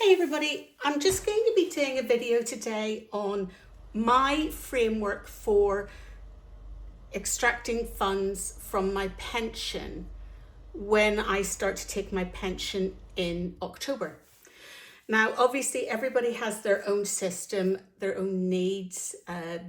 Hey everybody, I'm just going to be doing a video today on my framework for extracting funds from my pension when I start to take my pension in October. Now, obviously, everybody has their own system, their own needs,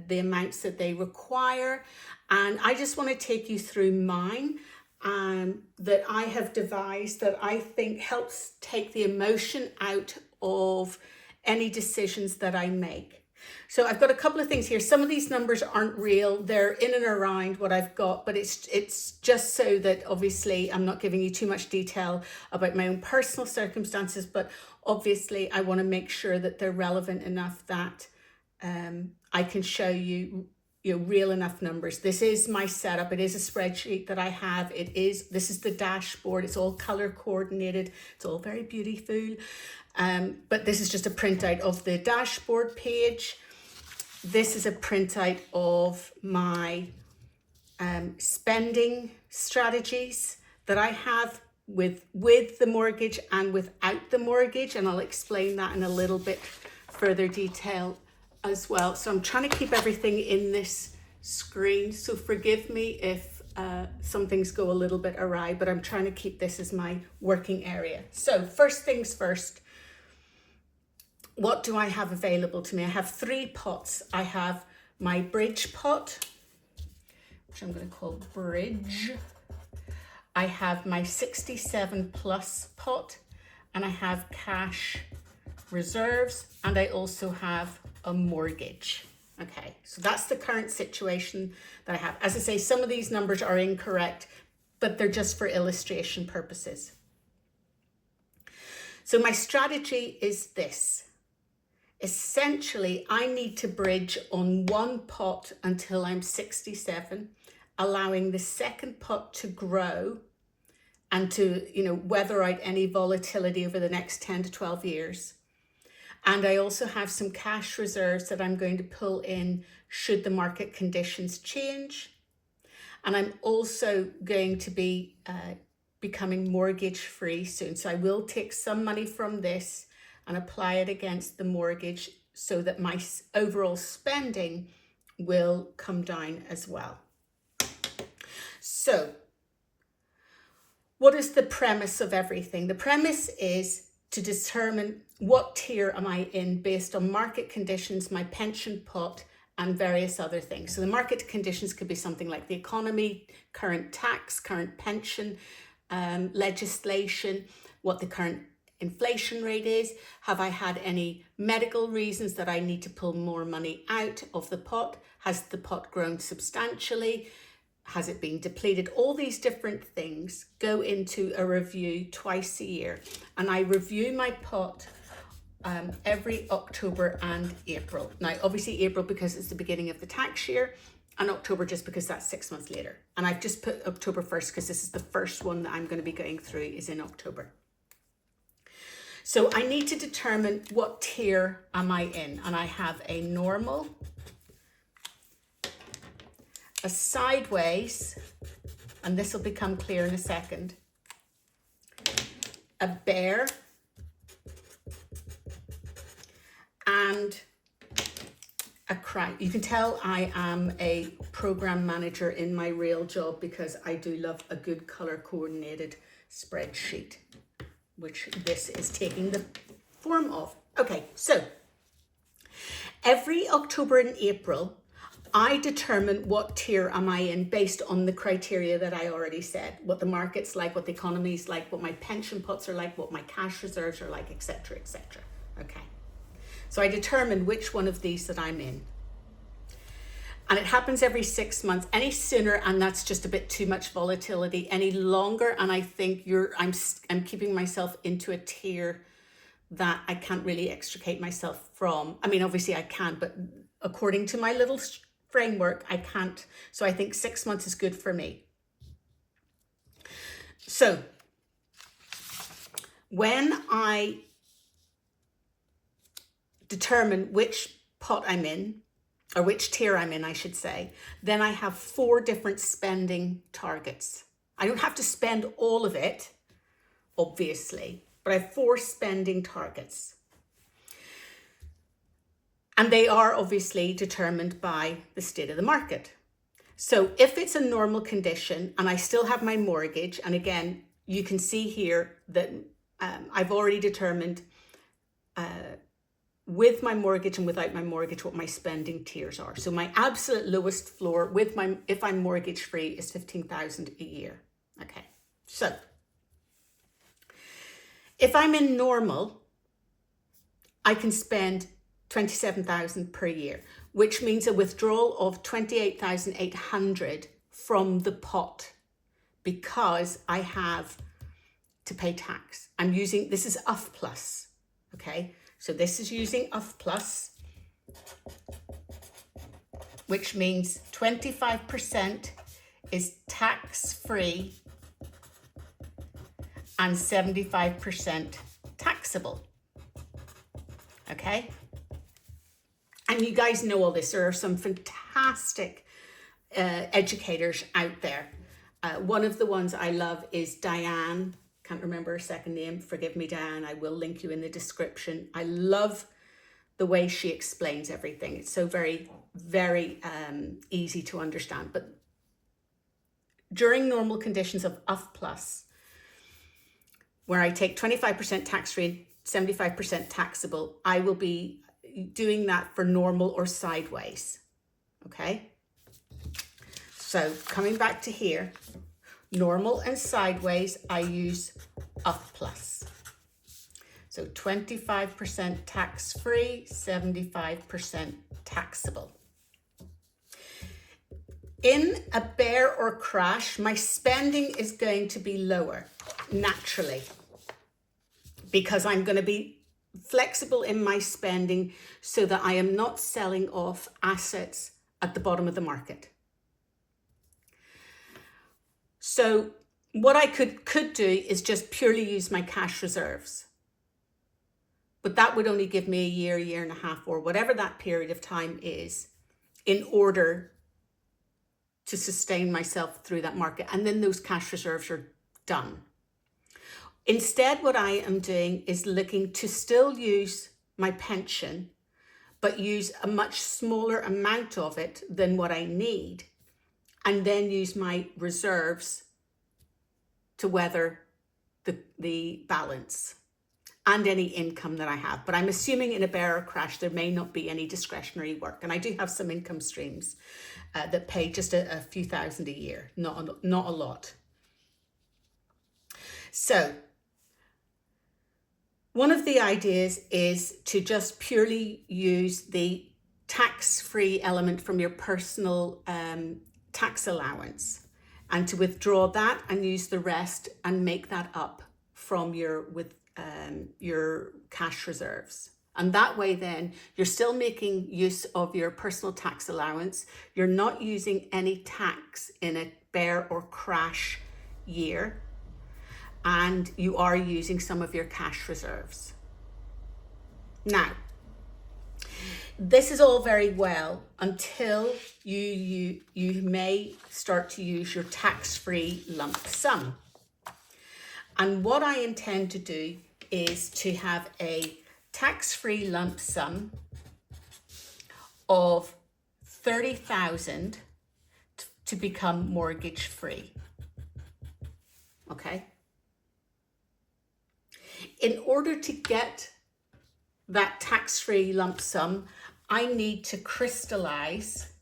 the amounts that they require. And I just want to take you through mine that I have devised that I think helps take the emotion out of any decisions that I make. So I've got a couple of things here. Some of these numbers aren't real. They're in and around what I've got, but it's just so that obviously I'm not giving you too much detail about my own personal circumstances, but obviously I want to make sure that they're relevant enough that I can show you real enough numbers. This is my setup. It is a spreadsheet that I have. This is the dashboard. It's all color coordinated. It's all very beautiful. But this is just a printout of the dashboard page. This is a printout of my spending strategies that I have with the mortgage and without the mortgage. And I'll explain that in a little bit further detail as well. So I'm trying to keep everything in this screen. So forgive me if some things go a little bit awry, but I'm trying to keep this as my working area. So first things first, what do I have available to me? I have 3 pots. I have my bridge pot, which I'm going to call bridge. I have my 67 plus pot, and I have cash reserves, and I also have a mortgage. Okay, so that's the current situation that I have. As I say, some of these numbers are incorrect, but they're just for illustration purposes. So my strategy is this. Essentially, I need to bridge on one pot until I'm 67, allowing the second pot to grow and to, weather out any volatility over the next 10 to 12 years. And I also have some cash reserves that I'm going to pull in should the market conditions change. And I'm also going to be becoming mortgage free soon. So I will take some money from this and apply it against the mortgage so that my overall spending will come down as well. So what is the premise of everything? The premise is to determine what tier am I in based on market conditions, my pension pot, and various other things. So the market conditions could be something like the economy, current tax, current pension legislation, what the current inflation rate is. Have I had any medical reasons that I need to pull more money out of the pot? Has the pot grown substantially? Has it been depleted? All these different things go into a review twice a year. And I review my pot every October and April. Now, obviously April because it's the beginning of the tax year, and October just because that's 6 months later. And I've just put October first because this is the first one that I'm going to be going through is in October. So I need to determine what tier am I in. And I have a normal, a sideways, and this will become clear in a second, a bear, and a crown. You can tell I am a program manager in my real job because I do love a good color coordinated spreadsheet, which this is taking the form of. Okay, so every October and April, I determine what tier am I in based on the criteria that I already said, what the market's like, what the economy's like, what my pension pots are like, what my cash reserves are like, etc., etc. Okay, so I determine which one of these that I'm in. And it happens every 6 months. Any sooner, and that's just a bit too much volatility. Any longer, and I think I'm keeping myself into a tier that I can't really extricate myself from. I mean, obviously I can, but according to my little framework, I can't. So I think 6 months is good for me. So when I determine which pot I'm in, or which tier I'm in, I should say, then I have 4 different spending targets. I don't have to spend all of it, obviously, but I have 4 spending targets. And they are obviously determined by the state of the market. So if it's a normal condition and I still have my mortgage, and again, you can see here that I've already determined with my mortgage and without my mortgage what my spending tiers are. So my absolute lowest floor if I'm mortgage free is 15,000 a year. Okay, so if I'm in normal, I can spend 27,000 per year, which means a withdrawal of 28,800 from the pot because I have to pay tax. This is UF plus, okay? So this is using UF plus, which means 25% is tax-free and 75% taxable, okay? And you guys know all this. There are some fantastic educators out there. One of the ones I love is Diane. Can't remember her second name. Forgive me, Diane. I will link you in the description. I love the way she explains everything. It's so very, very easy to understand. But during normal conditions of UF plus, where I take 25% tax-free, 75% taxable, I will be doing that for normal or sideways, okay? So coming back to here, normal and sideways, I use UF plus. So 25% tax-free, 75% taxable. In a bear or crash, my spending is going to be lower, naturally, because I'm going to be flexible in my spending so that I am not selling off assets at the bottom of the market. So what I could do is just purely use my cash reserves. But that would only give me a year and a half, or whatever that period of time is, in order to sustain myself through that market. And then those cash reserves are done. Instead, what I am doing is looking to still use my pension, but use a much smaller amount of it than what I need, and then use my reserves to weather the balance and any income that I have. But I'm assuming in a bear or crash, there may not be any discretionary work. And I do have some income streams that pay just a few thousand a year, not a lot. So one of the ideas is to just purely use the tax-free element from your personal tax allowance, and to withdraw that and use the rest and make that up from your cash reserves. And that way then you're still making use of your personal tax allowance. You're not using any tax in a bear or crash year, and you are using some of your cash reserves. Now, this is all very well until you may start to use your tax-free lump sum. And what I intend to do is to have a tax-free lump sum of 30,000 to become mortgage free. Okay? In order to get that tax-free lump sum, I need to crystallize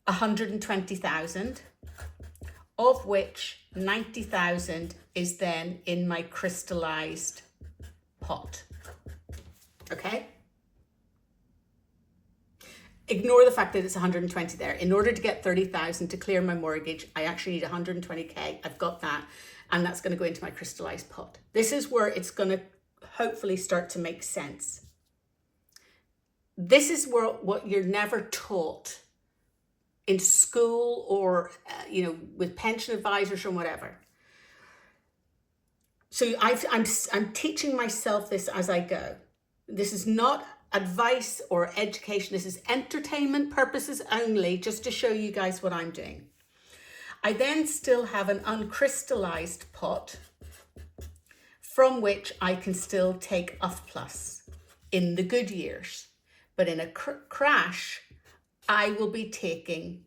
120,000, of which 90,000 is then in my crystallized pot. Okay? Ignore the fact that it's 120 there. In order to get 30,000 to clear my mortgage, I actually need 120k. I've got that, and that's going to go into my crystallized pot. This is where it's going to hopefully start to make sense. This is where what you're never taught in school or with pension advisors or whatever. So I'm teaching myself this as I go. This is not advice or education. This is entertainment purposes only, just to show you guys what I'm doing. I then still have an uncrystallized pot from which I can still take UF plus in the good years. But in a crash, I will be taking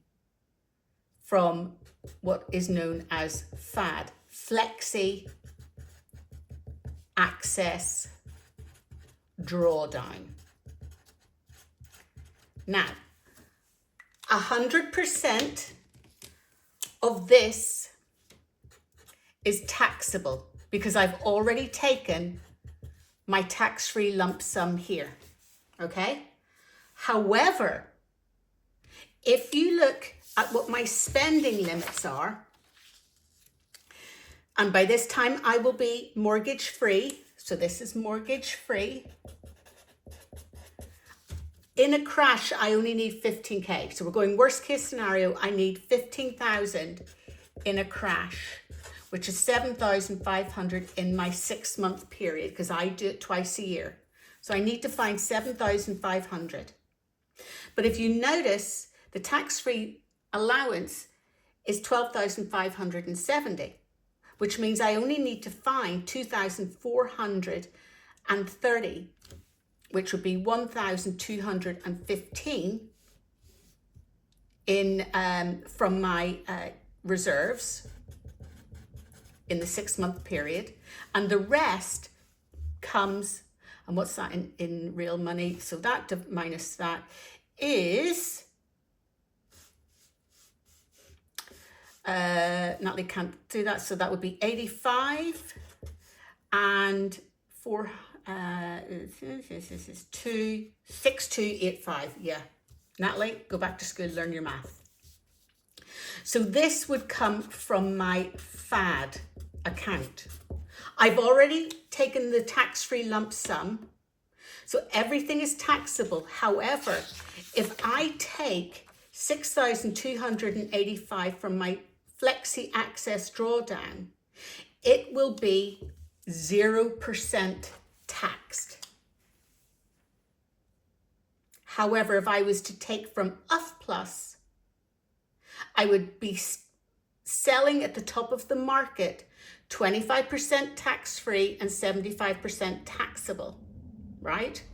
from what is known as FAD, Flexi Access Drawdown. Now, 100% of this is taxable because I've already taken my tax-free lump sum here, okay? However, if you look at what my spending limits are, and by this time I will be mortgage free, so this is mortgage free. In a crash, I only need 15K. So we're going worst case scenario, I need 15,000 in a crash, which is 7,500 in my 6-month period because I do it twice a year. So I need to find 7,500. But if you notice, the tax-free allowance is 12,570, which means I only need to find 2,430, which would be 1,215 in from my reserves in the 6-month period, and the rest comes, and what's that in real money? So that minus that is, Natalie can't do that, so that would be 85 and 4, this is 6285, yeah. Natalie, go back to school, learn your math. So this would come from my FAD account. I've already taken the tax-free lump sum, so everything is taxable. However, if I take 6,285 from my Flexi Access Drawdown, it will be 0% taxed. However, if I was to take from UF plus, I would be selling at the top of the market 25% tax-free and 75% taxable, right?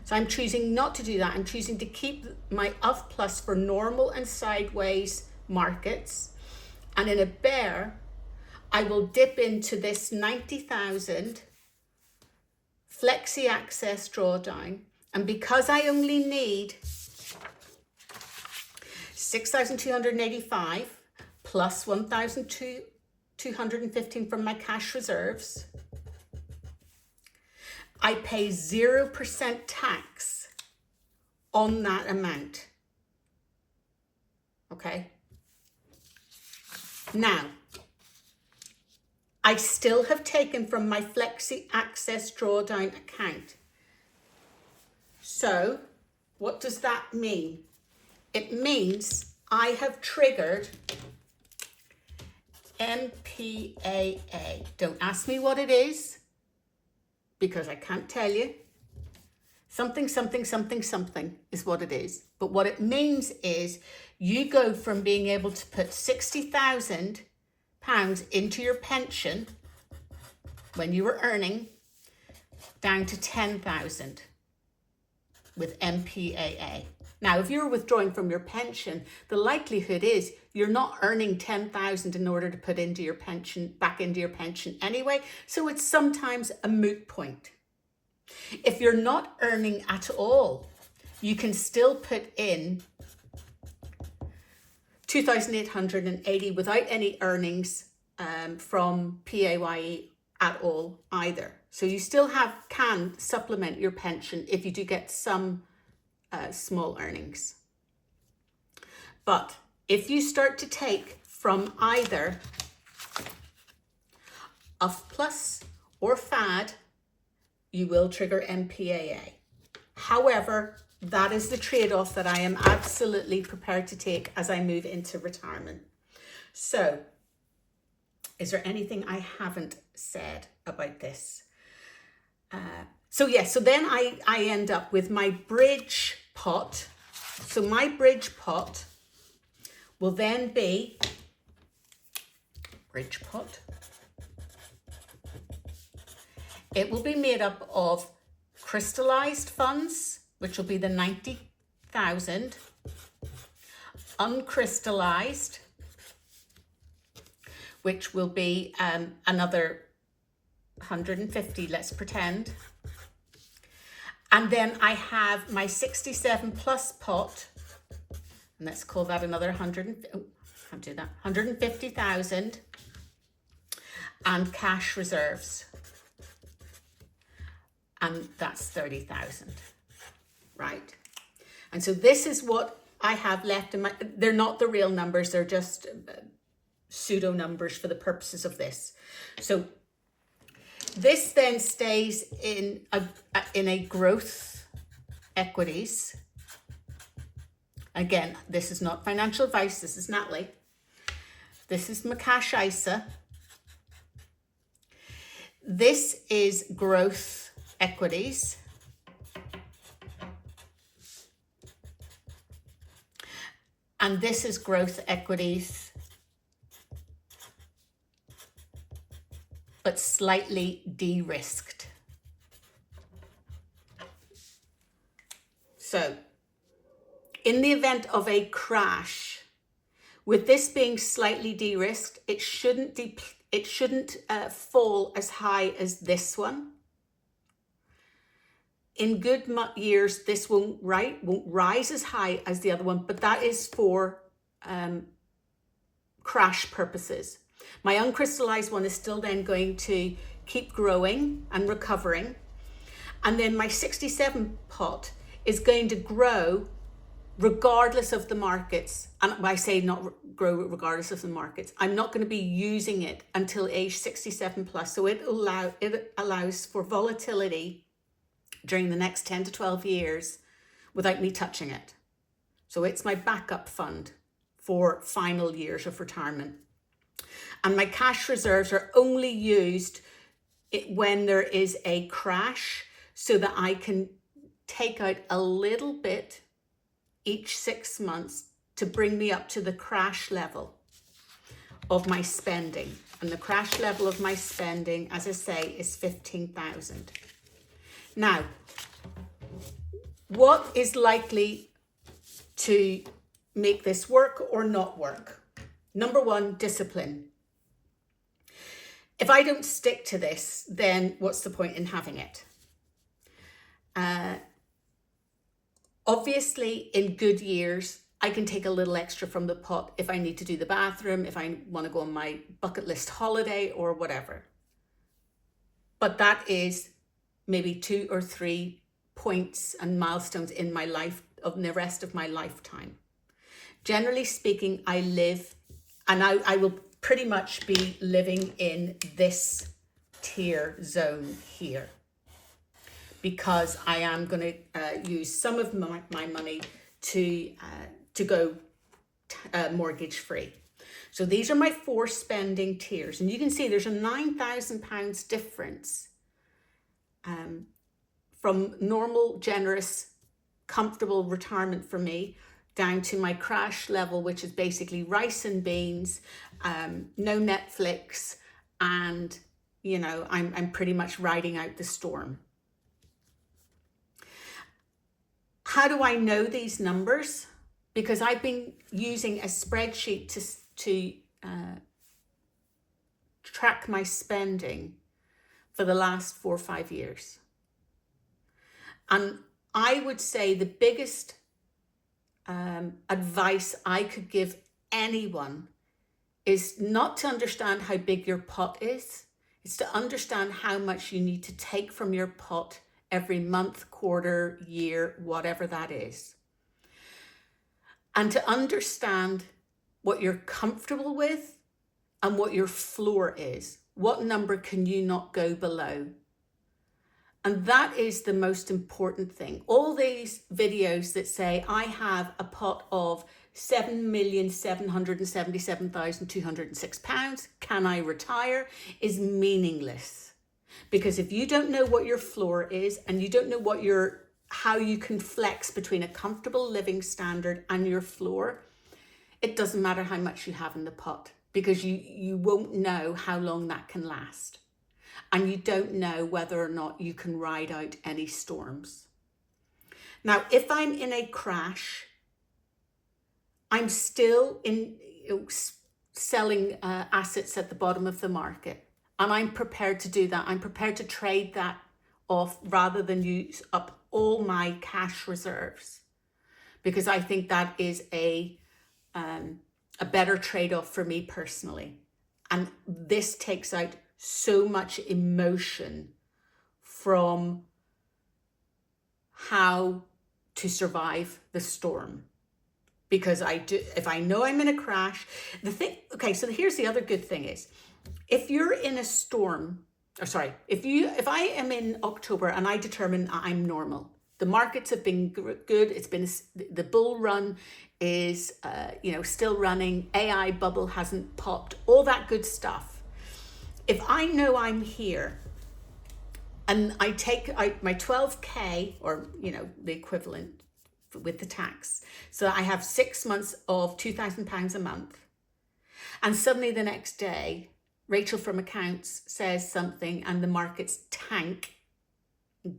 So I'm choosing not to do that. I'm choosing to keep my UF plus for normal and sideways markets. And in a bear, I will dip into this 90,000 Flexi Access Drawdown. And because I only need 6,285 plus 1,215 from my cash reserves, I pay 0% tax on that amount. Okay. Now, I still have taken from my Flexi Access Drawdown account. So, what does that mean? It means I have triggered MPAA. Don't ask me what it is, because I can't tell you. Something, something, something, something is what it is. But what it means is you go from being able to put £60,000 into your pension when you were earning down to 10,000 with MPAA. Now, if you're withdrawing from your pension, the likelihood is you're not earning 10,000 in order to put into your pension, back into your pension anyway. So it's sometimes a moot point. If you're not earning at all, you can still put in 2,880 without any earnings from PAYE at all either. So you still can supplement your pension if you do get some small earnings. But if you start to take from either UF plus or FAD, you will trigger MPAA. However, that is the trade-off that I am absolutely prepared to take as I move into retirement. So, is there anything I haven't said about this? So then I end up with my bridge pot. So my bridge pot will then be bridge pot It will be made up of crystallized funds, which will be the 90,000, uncrystallized, which will be another 150, let's pretend. And then I have my 67 plus pot, and let's call that another 150,000, and cash reserves. And that's 30,000, right? And so this is what I have left in my, they're not the real numbers, they're just pseudo numbers for the purposes of this. So this then stays in a growth equities. Again, this is not financial advice, this is Natalie. This is my cash ISA. This is growth equities. And this is growth equities, but slightly de-risked. So, in the event of a crash, with this being slightly de-risked, it shouldn't fall as high as this one. In good years, this won't rise as high as the other one, but that is for crash purposes. My uncrystallized one is still then going to keep growing and recovering. And then my 67 pot is going to grow regardless of the markets. And I say not grow regardless of the markets. I'm not going to be using it until age 67 plus. So it allows for volatility during the next 10 to 12 years without me touching it. So it's my backup fund for final years of retirement. And my cash reserves are only used when there is a crash so that I can take out a little bit each 6 months to bring me up to the crash level of my spending. And the crash level of my spending, as I say, is 15,000. Now, what is likely to make this work or not work? Number one, discipline. If I don't stick to this, then what's the point in having it? Obviously, in good years, I can take a little extra from the pot if I need to do the bathroom, if I want to go on my bucket list holiday or whatever. But that is maybe 2 or 3 points and milestones in my life, of the rest of my lifetime. Generally speaking, I live, and I will pretty much be living in this tier zone here, because I am going to use some of my money to go mortgage free. So these are my 4 spending tiers, and you can see there's a £9,000 difference from normal, generous, comfortable retirement for me down to my crash level, which is basically rice and beans, no Netflix, and you know, I'm pretty much riding out the storm. How do I know these numbers? Because I've been using a spreadsheet to track my spending for the last 4 or 5 years. And I would say the biggest advice I could give anyone is not to understand how big your pot is. It's to understand how much you need to take from your pot every month, quarter, year, whatever that is. And to understand what you're comfortable with and what your floor is. What number can you not go below? And that is the most important thing. All these videos that say I have a pot of £7,777,206, can I retire, is meaningless. Because if you don't know what your floor is and you don't know what how you can flex between a comfortable living standard and your floor, it doesn't matter how much you have in the pot, because you won't know how long that can last. and you don't know whether or not you can ride out any storms. Now, if I'm in a crash, I'm still selling assets at the bottom of the market, and I'm prepared to do that. I'm prepared to trade that off rather than use up all my cash reserves, because I think that is a better trade-off for me personally. And this takes out so much emotion from how to survive the storm. Because if I know I'm in a crash, so here's the other good thing is, if you're in a storm, if I am in October and I determine I'm normal, the markets have been good, it's been, the bull run is, still running, AI bubble hasn't popped, all that good stuff. If I know I'm here and I take out my 12K, or, the equivalent with the tax, so I have 6 months of £2,000 a month, and suddenly the next day Rachel from accounts says something and the markets tank,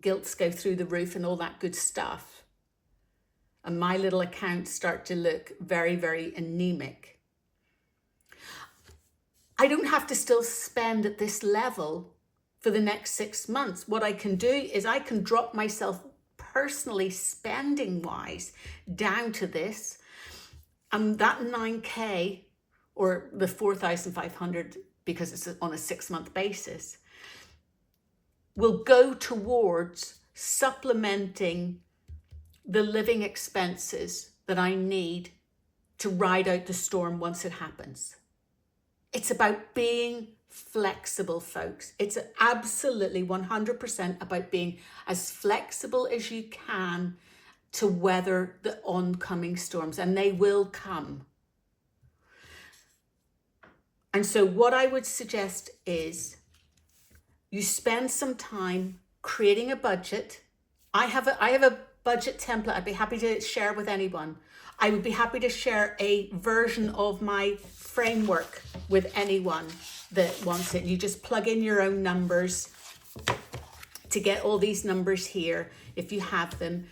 gilts go through the roof and all that good stuff, and my little accounts start to look very, very anemic, I don't have to still spend at this level for the next 6 months. What I can do is I can drop myself personally, spending wise, down to this, and that 9K, or the 4,500, because it's on a 6-month basis, will go towards supplementing the living expenses that I need to ride out the storm once it happens. It's about being flexible, folks. It's absolutely 100% about being as flexible as you can to weather the oncoming storms, and they will come. And so what I would suggest is you spend some time creating a budget. I have a budget template I'd be happy to share with anyone. I would be happy to share a version of my framework with anyone that wants it. You just plug in your own numbers to get all these numbers here, if you have them,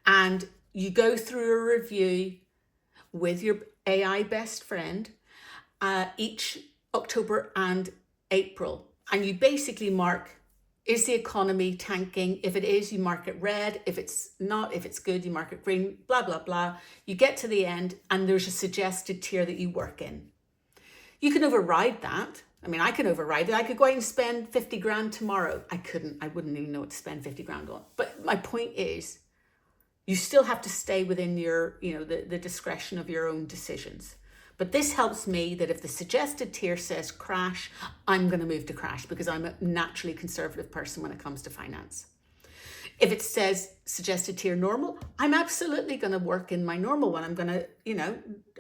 and you go through a review with your AI best friend each October and April, and you basically mark, is the economy tanking? If it is, you mark it red. If it's not, if it's good, you mark it green, blah, blah, blah. You get to the end and there's a suggested tier that you work in. You can override that. I mean, I can override it. I could go out and spend 50 grand tomorrow. I wouldn't even know what to spend 50 grand on. But my point is, you still have to stay within your, the discretion of your own decisions. But this helps me that if the suggested tier says crash, I'm going to move to crash, because I'm a naturally conservative person when it comes to finance. If it says suggested tier normal, I'm absolutely going to work in my normal one. I'm going to,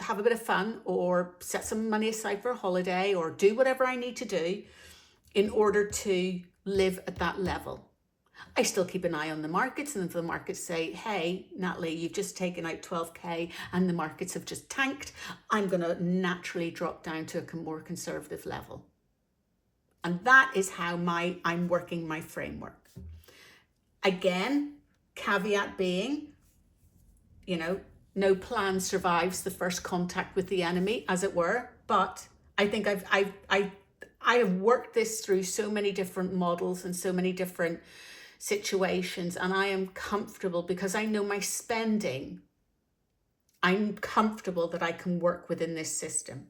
have a bit of fun, or set some money aside for a holiday, or do whatever I need to do in order to live at that level. I still keep an eye on the markets, and if the markets say, hey, Natalie, you've just taken out 12K and the markets have just tanked, I'm going to naturally drop down to a more conservative level. And that is how I'm working my framework. Again, caveat being, no plan survives the first contact with the enemy, as it were. But I think I have worked this through so many different models and so many different situations, and I am comfortable because I know my spending. I'm comfortable that I can work within this system.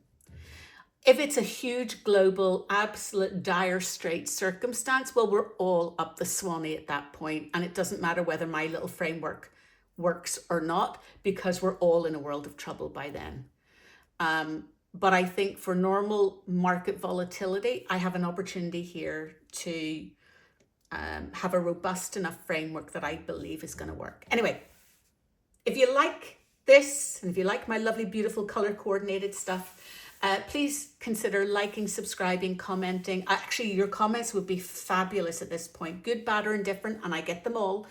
If it's a huge global, absolute dire straits circumstance, well, we're all up the swanny at that point, and it doesn't matter whether my little framework works or not, because we're all in a world of trouble by then. But I think for normal market volatility, I have an opportunity here to have a robust enough framework that I believe is going to work. Anyway, if you like this, and if you like my lovely, beautiful color coordinated stuff, please consider liking, subscribing, commenting. Actually, your comments would be fabulous at this point, good, bad, or indifferent, and I get them all.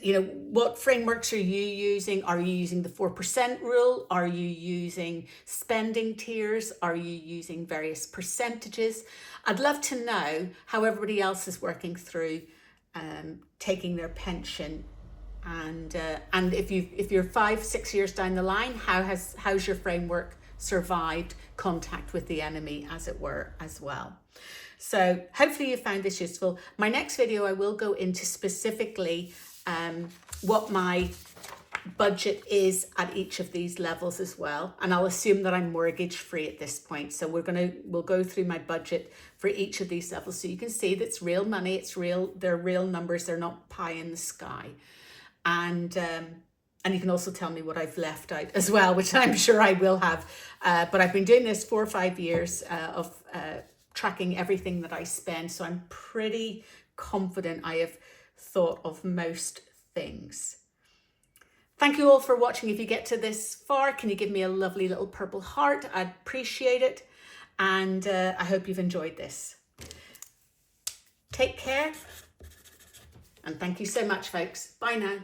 you know, what frameworks are you using? Are you using the 4% rule? Are you using spending tiers? Are you using various percentages? I'd love to know how everybody else is working through taking their pension, and if you're 5-6 years down the line, how's your framework survived contact with the enemy, as it were, as well. So hopefully you found this useful. My next video, I will go into specifically what my budget is at each of these levels as well, and I'll assume that I'm mortgage free at this point. So we'll go through my budget for each of these levels, so you can see that's real money. It's real. They're real numbers. They're not pie in the sky. And you can also tell me what I've left out as well, which I'm sure I will have. But I've been doing this 4 or 5 years of tracking everything that I spend, so I'm pretty confident I have thought of most things. Thank you all for watching. If you get to this far, can you give me a lovely little purple heart? I'd appreciate it. And I hope you've enjoyed this. Take care. And thank you so much, folks. Bye now.